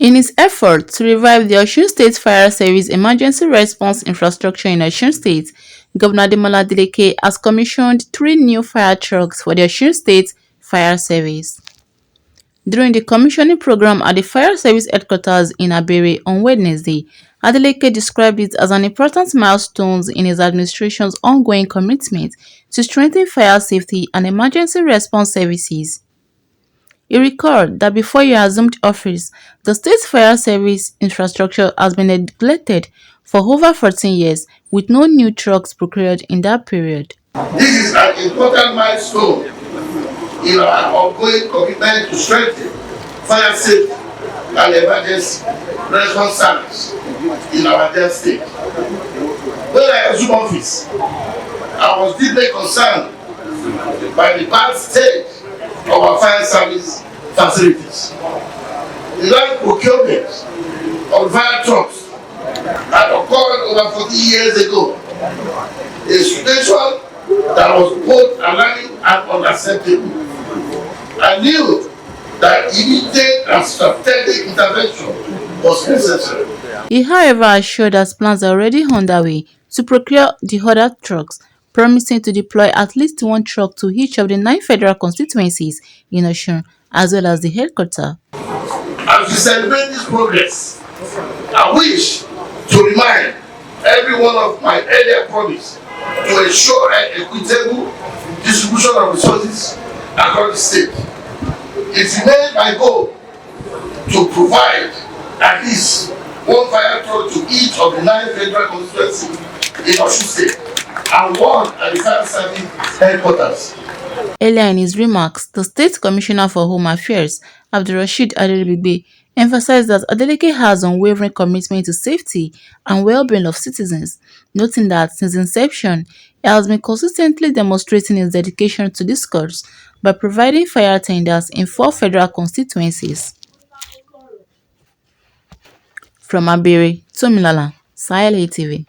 In its effort to revive the Osun State Fire Service emergency response infrastructure in Osun State, Governor Adeleke has commissioned 3 new fire trucks for the Osun State Fire Service. During the commissioning program at the Fire Service headquarters in Abere on Wednesday, Adeleke described it as an important milestone in his administration's ongoing commitment to strengthen fire safety and emergency response services. He recalled that before he assumed office, the state's fire service infrastructure has been neglected for over 14 years, with no new trucks procured in that period. This is an important milestone in our ongoing commitment to strengthen fire safety and emergency response service in our dear state. When I assumed office, I was deeply concerned by the bad state of our fire service facilities. The land procurement of fire trucks had occurred over 40 years ago, a situation that was both alarming and unacceptable. I knew that immediate and strategic intervention was necessary. He, however, assured that plans are already underway to procure the other trucks, promising to deploy at least 1 truck to each of the 9 federal constituencies in Osun, as well as the headquarters. As we celebrate this progress, I wish to remind every one of my earlier promise to ensure an equitable distribution of resources across the state. It remains my goal to provide at least 1 fire truck to each of the 9 federal constituencies in Osun State and 1 at the fire service headquarters. Earlier in his remarks, the State Commissioner for Home Affairs, Adeleke, emphasized that Adeleke has unwavering commitment to safety and well-being of citizens, noting that since inception, he has been consistently demonstrating his dedication to this cause by providing fire tenders in 4 federal constituencies. From Abere, Tomilala, Sahel TV.